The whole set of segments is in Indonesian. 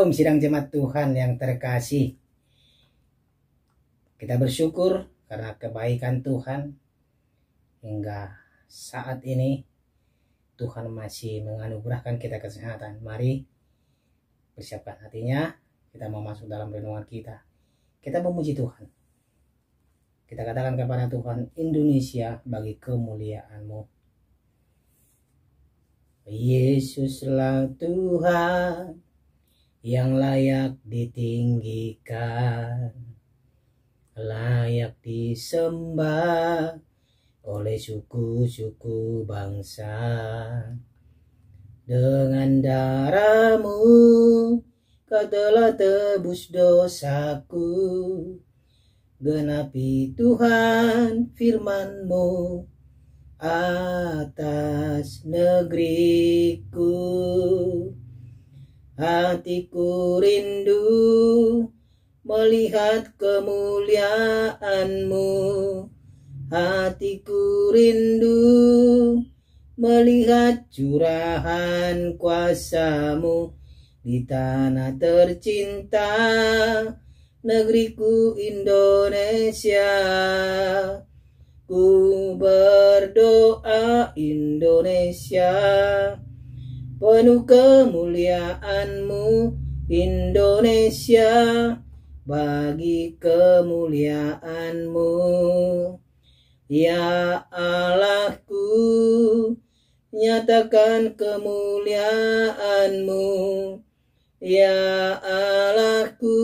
Shalom sidang jemaat Tuhan yang terkasih. Kita bersyukur karena kebaikan Tuhan hingga saat ini Tuhan masih menganugerahkan kita kesehatan. Mari persiapkan hatinya, kita mau masuk dalam renungan kita. Kita memuji Tuhan. Kita katakan kepada Tuhan, Indonesia bagi kemuliaan-Mu. Yesuslah Tuhan yang layak ditinggikan, layak disembah oleh suku-suku bangsa. Dengan darah-Mu Kau telah tebus dosaku, genapi Tuhan firman-Mu atas negeriku. Hatiku rindu melihat kemuliaan-Mu, hatiku rindu melihat curahan kuasa-Mu di tanah tercinta, negeriku Indonesia. Ku berdoa Indonesia, penuh kemuliaan-Mu Indonesia, bagi kemuliaan-Mu. Ya Allahku, nyatakan kemuliaan-Mu. Ya Allahku,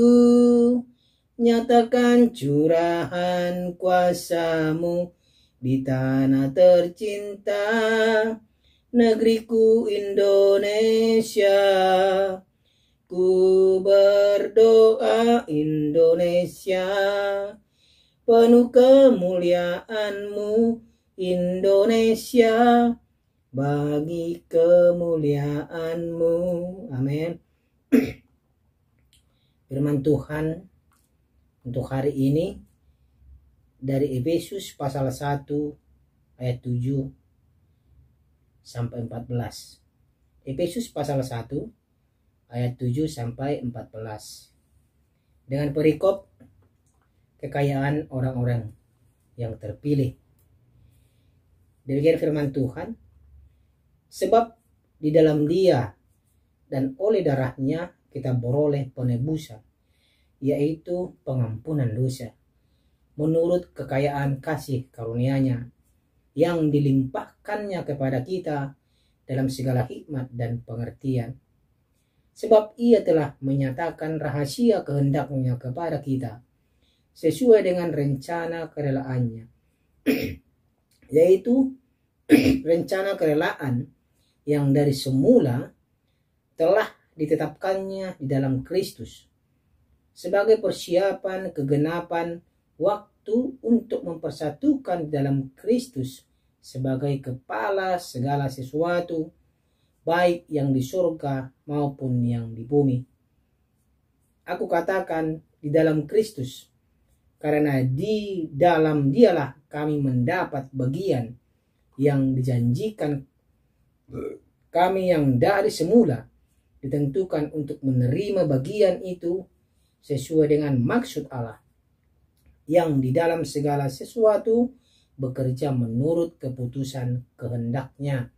nyatakan curahan kuasa-Mu di tanah tercinta, negeriku Indonesia. Ku berdoa Indonesia, penuh kemuliaan-Mu Indonesia, bagi kemuliaan-Mu. Amin. Firman Tuhan untuk hari ini dari Efesus pasal 1 ayat 7 sampai 14. Efesus pasal 1 ayat 7 sampai 14. Dengan perikop kekayaan orang-orang yang terpilih. Demikian firman Tuhan. Sebab di dalam Dia dan oleh darahnya kita beroleh penebusan, yaitu pengampunan dosa, menurut kekayaan kasih karunia-Nya yang dilimpahkannya kepada kita dalam segala hikmat dan pengertian. Sebab Ia telah menyatakan rahasia kehendak-Nya kepada kita sesuai dengan rencana kerelaan-Nya, yaitu rencana kerelaan yang dari semula telah ditetapkannya di dalam Kristus sebagai persiapan kegenapan waktu untuk mempersatukan di dalam Kristus sebagai kepala segala sesuatu, baik yang di surga maupun yang di bumi. Aku katakan di dalam Kristus, karena di dalam Dialah kami mendapat bagian yang dijanjikan kami yang dari semula ditentukan untuk menerima bagian itu sesuai dengan maksud Allah yang di dalam segala sesuatu bekerja menurut keputusan kehendak-Nya,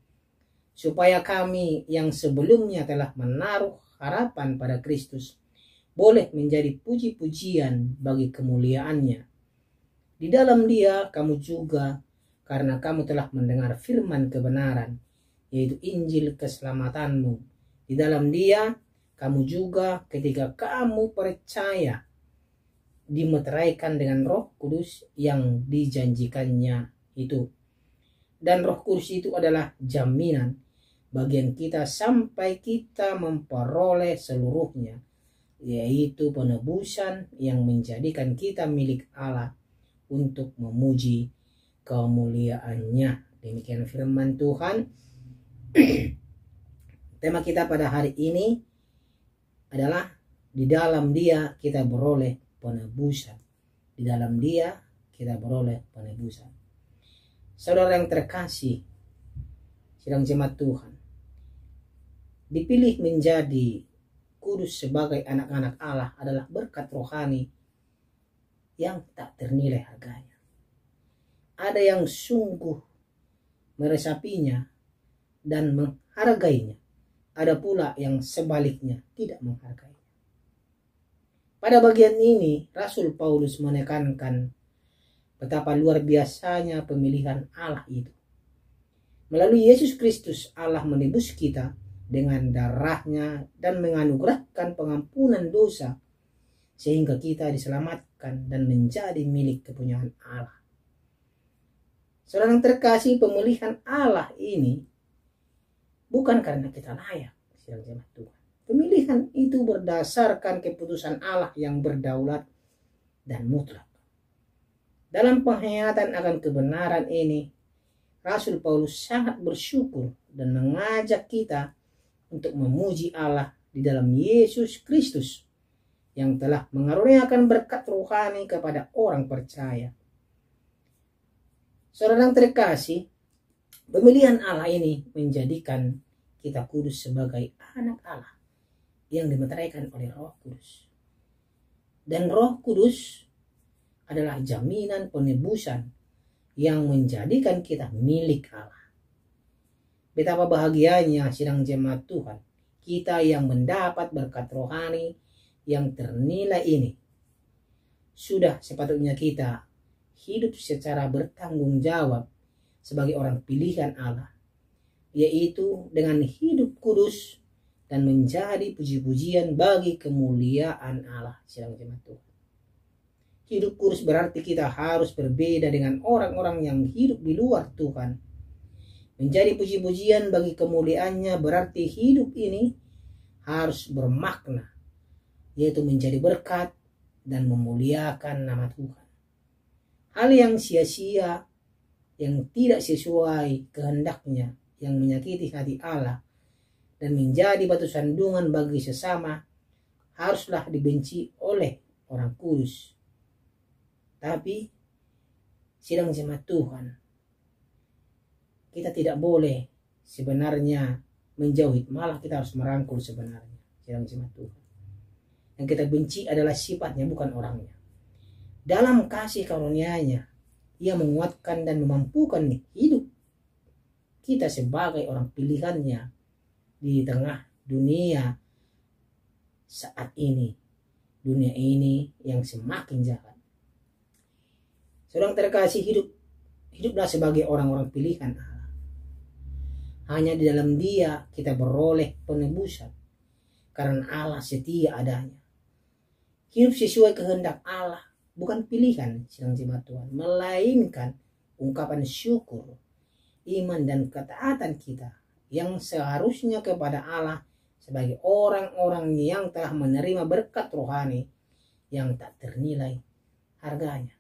supaya kami yang sebelumnya telah menaruh harapan pada Kristus boleh menjadi puji-pujian bagi kemuliaan-Nya. Di dalam Dia kamu juga, karena kamu telah mendengar firman kebenaran, yaitu Injil keselamatan-Mu. Di dalam Dia kamu juga ketika kamu percaya dimeteraikan dengan Roh Kudus yang dijanjikannya itu. Dan Roh Kudus itu adalah jaminan bagian kita sampai kita memperoleh seluruhnya, yaitu penebusan yang menjadikan kita milik Allah untuk memuji kemuliaan-Nya. Demikian firman Tuhan. Tema kita pada hari ini adalah di dalam Dia kita beroleh penebusan. Di dalam Dia kita beroleh penebusan. Saudara yang terkasih, sidang jemaat Tuhan, dipilih menjadi kudus sebagai anak-anak Allah adalah berkat rohani yang tak ternilai harganya. Ada yang sungguh meresapinya dan menghargainya. Ada pula yang sebaliknya tidak menghargainya. Pada bagian ini, Rasul Paulus menekankan betapa luar biasanya pemilihan Allah itu. Melalui Yesus Kristus, Allah menebus kita dengan darahnya dan menganugerahkan pengampunan dosa sehingga kita diselamatkan dan menjadi milik kepunyaan Allah. Saudara yang terkasih, pemilihan Allah ini bukan karena kita layak, sidang jemaat Tuhan. Pemilihan itu berdasarkan keputusan Allah yang berdaulat dan mutlak. Dalam penghayatan akan kebenaran ini, Rasul Paulus sangat bersyukur dan mengajak kita untuk memuji Allah di dalam Yesus Kristus yang telah mengaruniakan berkat rohani kepada orang percaya. Saudara yang terkasih, pemilihan Allah ini menjadikan kita kudus sebagai anak Allah yang dimeteraikan oleh Roh Kudus. Dan Roh Kudus adalah jaminan penebusan yang menjadikan kita milik Allah. Betapa bahagianya sidang jemaat Tuhan, kita yang mendapat berkat rohani yang ternilai ini. Sudah sepatutnya kita hidup secara bertanggung jawab sebagai orang pilihan Allah, yaitu dengan hidup kudus dan menjadi puji-pujian bagi kemuliaan Allah, sidang jemaat Tuhan. Hidup kudus berarti kita harus berbeda dengan orang-orang yang hidup di luar Tuhan. Menjadi puji-pujian bagi kemuliaannya berarti hidup ini harus bermakna, yaitu menjadi berkat dan memuliakan nama Tuhan. Hal yang sia-sia, yang tidak sesuai kehendaknya, yang menyakiti hati Allah, dan menjadi batu sandungan bagi sesama, haruslah dibenci oleh orang kudus. Tapi sidang jemaat Tuhan, kita tidak boleh sebenarnya menjauhi, malah kita harus merangkul sebenarnya, sidang jemaat Tuhan. Yang kita benci adalah sifatnya, bukan orangnya. Dalam kasih karunia-Nya, Ia menguatkan dan memampukan hidup kita sebagai orang pilihannya di tengah dunia saat ini, dunia ini yang semakin jahat. Saudara terkasih, hiduplah sebagai orang-orang pilihan Allah. Hanya di dalam Dia kita beroleh penebusan, karena Allah setia adanya. Hidup sesuai kehendak Allah bukan pilihan, sidang jemaat Tuhan, melainkan ungkapan syukur, iman dan ketaatan kita yang seharusnya kepada Allah sebagai orang-orang yang telah menerima berkat rohani yang tak ternilai harganya.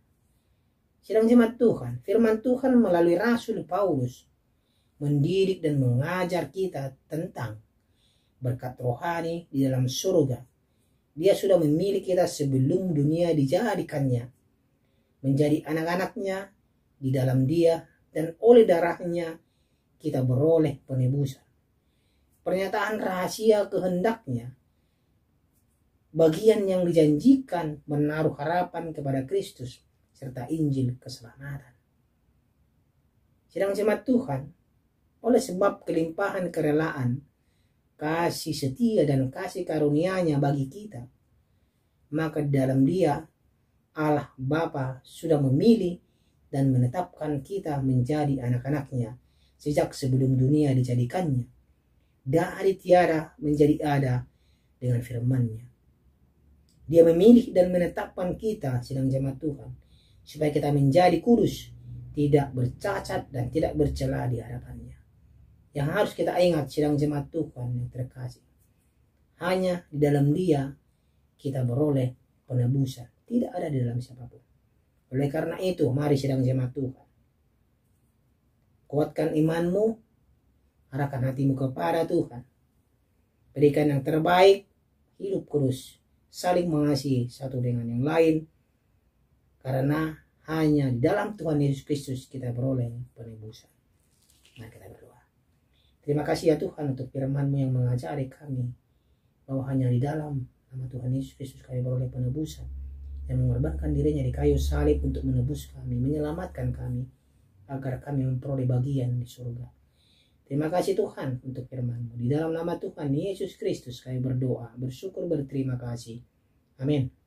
Sidang jemaat Tuhan, firman Tuhan melalui Rasul Paulus mendidik dan mengajar kita tentang berkat rohani di dalam surga. Dia sudah memilih kita sebelum dunia dijadikannya, menjadi anak-anaknya di dalam Dia, dan oleh darahnya kita beroleh penebusan. Pernyataan rahasia kehendaknya, bagian yang dijanjikan menaruh harapan kepada Kristus serta Injil keselamatan. Sidang jemaat Tuhan, oleh sebab kelimpahan kerelaan, kasih setia dan kasih karunia-Nya bagi kita, maka dalam Dia Allah Bapa sudah memilih dan menetapkan kita menjadi anak-anak-Nya sejak sebelum dunia dijadikannya, dari tiada menjadi ada dengan firman-Nya. Dia memilih dan menetapkan kita, sidang jemaat Tuhan, supaya kita menjadi kudus, tidak bercacat dan tidak bercela di hadapan-Nya. Yang harus kita ingat, sidang jemaat Tuhan yang terkasih, hanya di dalam Dia kita beroleh penebusan, tidak ada di dalam siapapun. Oleh karena itu, mari sidang jemaat Tuhan, kuatkan imanmu, arahkan hatimu kepada Tuhan, berikan yang terbaik, hidup kudus, saling mengasihi satu dengan yang lain, karena hanya di dalam Tuhan Yesus Kristus kita beroleh penebusan. Mari kita berdoa. Terima kasih ya Tuhan untuk firman-Mu yang mengajari kami bahwa hanya di dalam nama Tuhan Yesus Kristus kami beroleh penebusan, yang mengorbankan dirinya di kayu salib untuk menebus kami, menyelamatkan kami, agar kami memperoleh bagian di surga. Terima kasih Tuhan untuk firman-Mu. Di dalam nama Tuhan Yesus Kristus kami berdoa, bersyukur, berterima kasih. Amin.